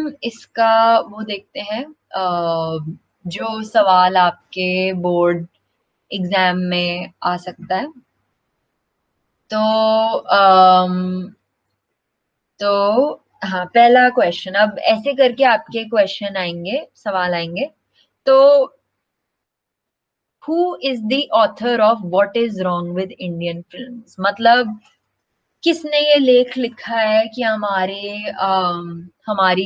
हम इसका वो देखते हैं, जो सवाल आपके बोर्ड एग्जाम में आ सकता है। तो तो हाँ, पहला क्वेश्चन, अब ऐसे करके आपके क्वेश्चन आएंगे, सवाल आएंगे। तो who is the author of what is wrong with Indian films, मतलब किसने ये लेख लिखा है कि हमारी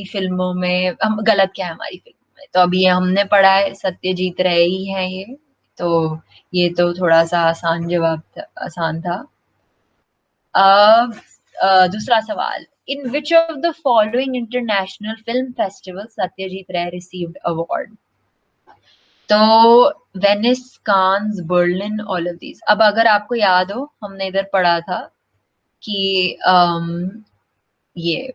फिल्मों में हम गलत क्या है हमारी फिल्मों में। तो अभी ये हमने पढ़ा है, सत्यजीत रे ही है ये। तो ये तो थोड़ा सा आसान जवाब था, आसान था। अब दूसरा सवाल, in which of the following international film festival Satyajit Ray received award. तो Venice, Cannes, Berlin, all of these. अब अगर आपको याद हो, हमने इधर पढ़ा था कि ये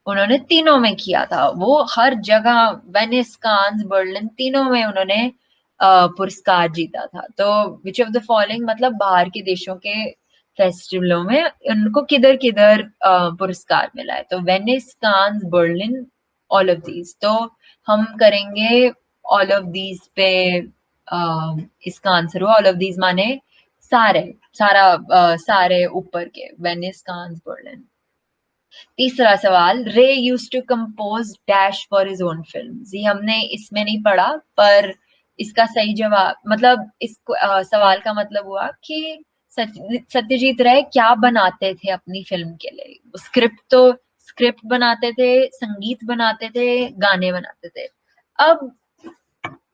उन्होंने तीनों में किया था, वो हर जगह, वेनिस, कांस, बर्लिन, तीनों में उन्होंने पुरस्कार जीता था। तो विच ऑफ द फॉलोइंग मतलब बाहर के देशों के फेस्टिवलों में उनको किधर किधर पुरस्कार मिला है। तो Venice, Cannes, Berlin, all of these. तो हम करेंगे ऑल ऑफ दीज पे, इसका आंसर हुआ ऑल ऑफ दीज माने सारे, सारे ऊपर के, वेनिस, कांस, बर्लिन। तीसरा सवाल, Ray used to compose dash for his own film. ये हमने इसमें नहीं पढ़ा, पर इसका सही जवाब मतलब इस सवाल का मतलब हुआ कि सत्यजीत रे क्या बनाते थे अपनी फिल्म के लिए। स्क्रिप्ट बनाते थे, संगीत बनाते थे, गाने बनाते थे। अब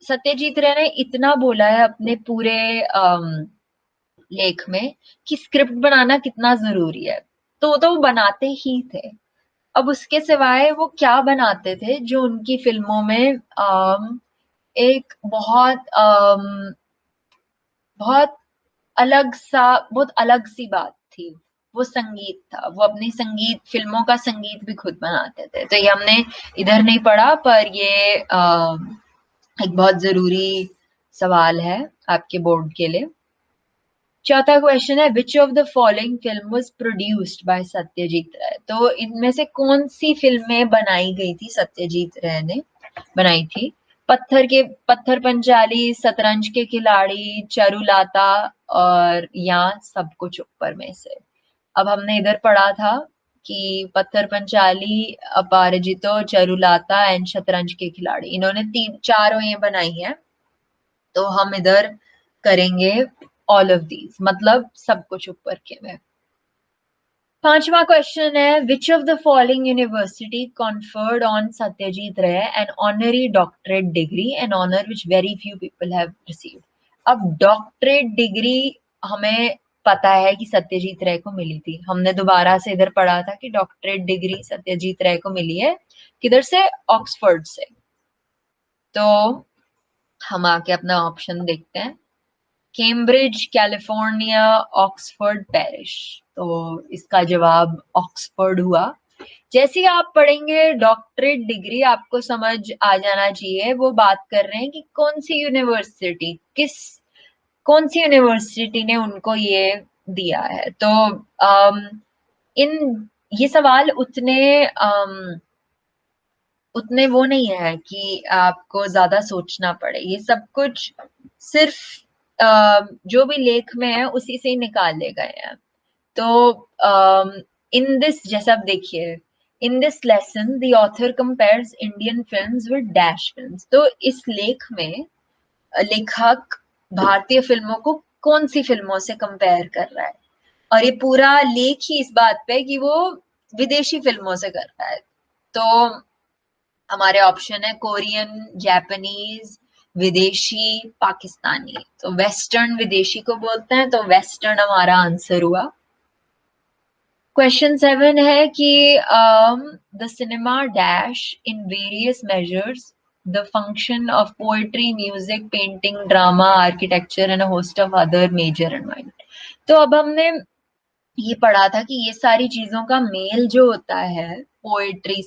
सत्यजीत रे ने इतना बोला है अपने पूरे लेख में कि स्क्रिप्ट बनाना कितना जरूरी है, तो वो बनाते ही थे। अब उसके सिवाय वो क्या बनाते थे जो उनकी फिल्मों में एक बहुत बहुत अलग सी बात थी, वो संगीत था। वो अपनी संगीत फिल्मों का संगीत भी खुद बनाते थे। तो ये हमने इधर नहीं पढ़ा, पर ये एक बहुत जरूरी सवाल है आपके बोर्ड के लिए। चौथा क्वेश्चन है, which of the following film was produced by Satyajit रे। तो इनमें से कौन सी फिल्में बनाई गई थी, सत्यजीत रे ने बनाई थी। पत्थर पंचाली, शतरंज के खिलाड़ी, चारुलाता, और या सब कुछ ऊपर में से। अब हमने इधर पढ़ा था कि पत्थर पंचाली, अपराजितो, चारुलाता एंड शतरंज के खिलाड़ी, इन्होंने तीन चारों ये बनाई है। तो हम इधर करेंगे ऑल ऑफ दीज, मतलब सब कुछ ऊपर के में। पांचवा क्वेश्चन है, which of the following university conferred on Satyajit Ray an honorary doctorate degree, an honour which very few people have received. अब डॉक्टरेट डिग्री हमें पता है कि सत्यजीत रे को मिली थी, हमने दोबारा से इधर पढ़ा था कि डॉक्टरेट डिग्री सत्यजीत रे को मिली है, किधर से, ऑक्सफोर्ड से। तो हम आके अपना ऑप्शन देखते हैं, कैम्ब्रिज, कैलिफोर्निया, ऑक्सफोर्ड, पेरिस। तो इसका जवाब ऑक्सफोर्ड हुआ। जैसे ही आप पढ़ेंगे डॉक्टरेट डिग्री, आपको समझ आ जाना चाहिए वो बात कर रहे हैं कि कौन सी यूनिवर्सिटी ने उनको ये दिया है। तो इन ये सवाल उतने वो नहीं है कि आपको ज्यादा सोचना पड़े। ये सब कुछ सिर्फ जो भी लेख में है उसी से ही निकाले गए हैं। तो इन दिस, जैसा आप देखिए, in this lesson the author compares Indian films with dash films. तो इस लेख में लेखक भारतीय फिल्मों को कौन सी फिल्मों से कंपेयर कर रहा है, और ये पूरा लेख ही इस बात पे कि वो विदेशी फिल्मों से कर रहा है। तो हमारे ऑप्शन है कोरियन, जापानीज, विदेशी, पाकिस्तानी। तो वेस्टर्न विदेशी को बोलते हैं, तो वेस्टर्न हमारा आंसर हुआ। क्वेश्चन 7 है कि the cinema dash in various measures the function of poetry, music, painting, drama, architecture and a host of other measure environment. तो अब हमने ये पढ़ा था कि ये सारी चीजों का मेल जो होता है, पोएट्री,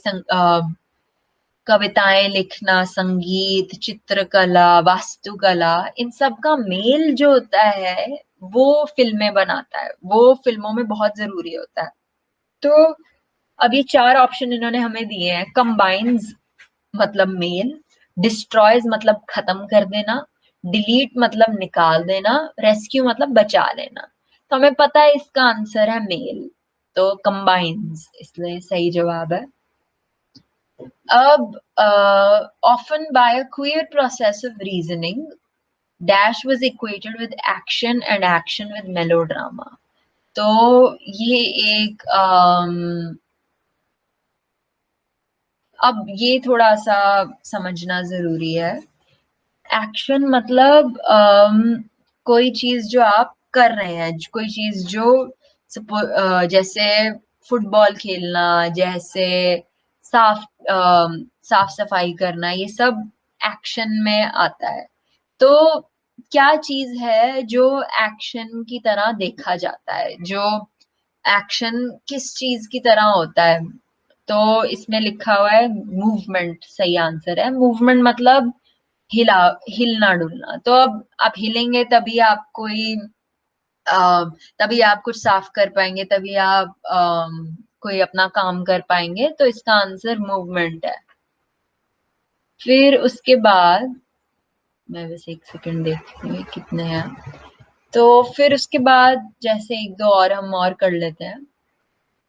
कविताएं लिखना, संगीत, चित्रकला, वास्तुकला, इन सब का मेल जो होता है वो फिल्में बनाता है, वो फिल्मों में बहुत जरूरी होता है। तो अब ये 4 ऑप्शन इन्होंने हमें दिए हैं। कंबाइंस मतलब मेल, डिस्ट्रॉयज मतलब खत्म कर देना, डिलीट मतलब निकाल देना, रेस्क्यू मतलब बचा लेना। तो हमें पता है इसका आंसर है मेल, तो कंबाइंस इसलिए सही जवाब है। अब often by a queer process of reasoning, dash was equated with action and action with melodrama। तो ये एक अब ये थोड़ा सा समझना जरूरी है। एक्शन मतलब कोई चीज जो आप कर रहे हैं, कोई चीज जो जैसे फुटबॉल खेलना, जैसे साफ साफ सफाई करना, ये सब एक्शन में आता है। तो क्या चीज है जो एक्शन की तरह देखा जाता है, जो एक्शन किस चीज की तरह होता है? तो इसमें लिखा हुआ है मूवमेंट, सही आंसर है। मूवमेंट मतलब हिला हिलना डुलना। तो अब आप हिलेंगे तभी आप कोई तभी आप कुछ साफ कर पाएंगे, तभी आप कोई अपना काम कर पाएंगे। तो इसका आंसर मूवमेंट है। फिर उसके बाद मैं बस एक सेकंड देखती हूँ कितने हैं। तो फिर उसके बाद जैसे एक दो और हम और कर लेते हैं।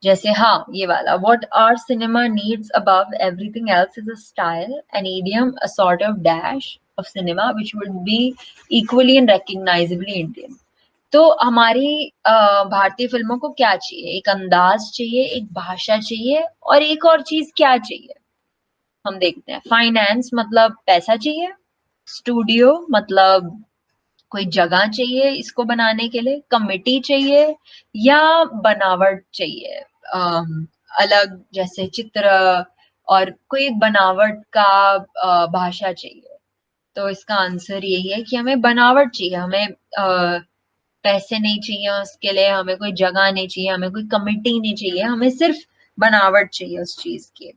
जैसे हाँ, ये वाला, what our cinema needs above everything else is a style, an idiom, a sort of dash of cinema which would be equally and recognizably Indian। तो हमारी भारतीय फिल्मों को क्या चाहिए? एक अंदाज चाहिए, एक भाषा चाहिए, और एक और चीज क्या चाहिए? हम देखते हैं। फाइनेंस मतलब पैसा चाहिए, स्टूडियो मतलब कोई जगह चाहिए इसको बनाने के लिए, कमिटी चाहिए, या बनावट चाहिए, अलग जैसे चित्र और कोई एक बनावट का भाषा चाहिए। तो इसका आंसर यही है कि हमें बनावट चाहिए, हमें पैसे नहीं चाहिए उसके लिए, हमें कोई जगह नहीं चाहिए, हमें कोई कमिटी नहीं चाहिए, हमें सिर्फ बनावट चाहिए उस चीज की।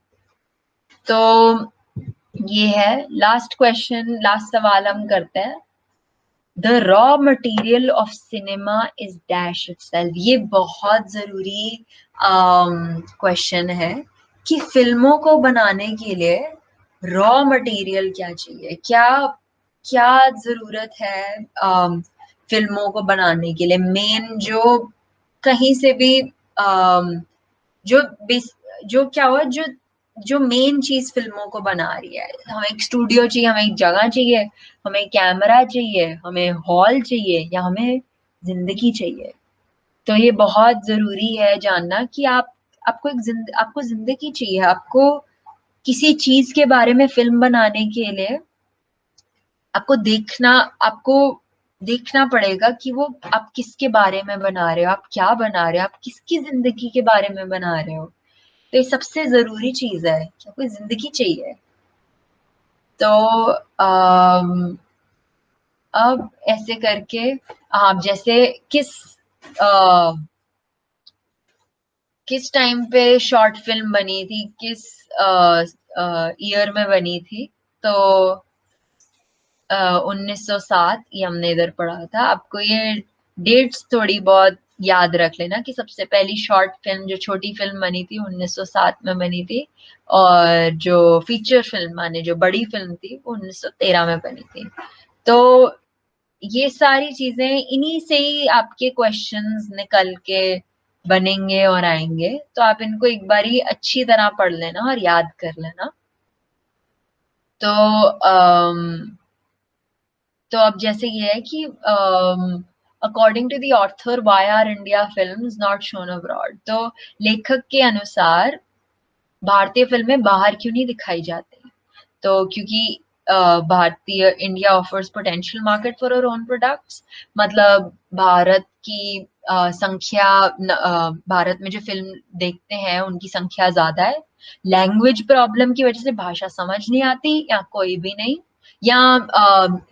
तो ये है लास्ट क्वेश्चन, लास्ट सवाल हम करते हैं। The raw material of cinema is dash itself. ये बहुत जरूरी क्वेश्चन है कि फिल्मों को बनाने के लिए रॉ मटेरियल क्या चाहिए, क्या क्या जरूरत है फिल्मों को बनाने के लिए। मेन जो कहीं से भी जो जो क्या हुआ, जो मेन चीज फिल्मों को बना रही है, हमें एक स्टूडियो चाहिए, हमें एक जगह चाहिए, हमें कैमरा चाहिए, हमें हॉल चाहिए, या हमें जिंदगी चाहिए। तो ये बहुत जरूरी है जानना कि आपको जिंदगी चाहिए। आपको किसी चीज के बारे में फिल्म बनाने के लिए आपको देखना पड़ेगा कि वो आप किसके बारे में बना रहे हो, आप क्या बना रहे हो, आप किसकी जिंदगी के बारे में बना रहे हो। तो ये सबसे जरूरी चीज है कि आपको जिंदगी चाहिए। तो अब ऐसे करके आप जैसे अ, किस टाइम पे शॉर्ट फिल्म बनी थी, किस ईयर में बनी थी? तो 1907, ये हमने इधर पढ़ा था। आपको ये डेट्स थोड़ी बहुत याद रख लेना कि सबसे पहली शॉर्ट फिल्म, जो छोटी फिल्म बनी थी, 1907 में बनी थी। और जो फीचर फिल्म माने जो बड़ी फिल्म थी, वो 1913 में बनी थी। तो ये सारी चीजें इन्हीं से ही आपके क्वेश्चंस निकल के बनेंगे और आएंगे। तो आप इनको एक बारी अच्छी तरह पढ़ लेना और याद कर लेना। तो तो अब जैसे ये है कि according to the author, why are India films not shown abroad. तो लेखक के अनुसार भारतीय फिल्में बाहर क्यों नहीं दिखाई जाती? तो क्योंकि भारतीय India offers potential market for our own products. मतलब भारत की भारत में जो फिल्म देखते हैं उनकी संख्या ज्यादा है। लैंग्वेज प्रॉब्लम की वजह से भाषा समझ नहीं आती, या कोई भी नहीं, या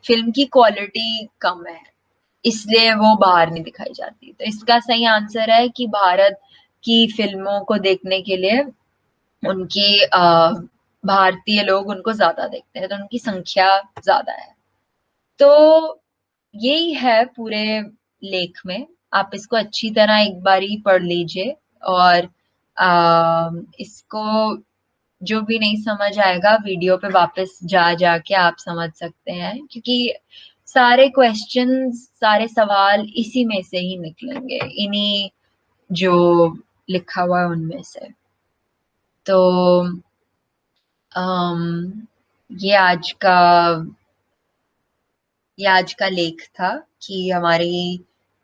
फिल्म की क्वालिटी कम है, इसलिए वो बाहर नहीं दिखाई जाती। तो इसका सही आंसर है कि भारत की फिल्मों को देखने के लिए उनकी भारतीय लोग उनको ज्यादा देखते हैं, तो उनकी संख्या ज्यादा है। तो यही है पूरे लेख में। आप इसको अच्छी तरह एक बारी पढ़ लीजिए और इसको जो भी नहीं समझ आएगा वीडियो पे वापस जा जाके आप समझ सकते हैं, क्योंकि सारे क्वेश्चंस, सारे सवाल इसी में से ही निकलेंगे, इन्हीं जो लिखा हुआ है उनमें से। तो अम, ये आज का ये आज का लेख था कि हमारी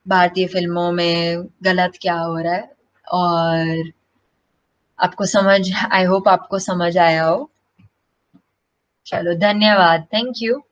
भारतीय फिल्मों में गलत क्या हो रहा है। और आपको समझ, आई होप आपको समझ आया हो। चलो, धन्यवाद, थैंक यू।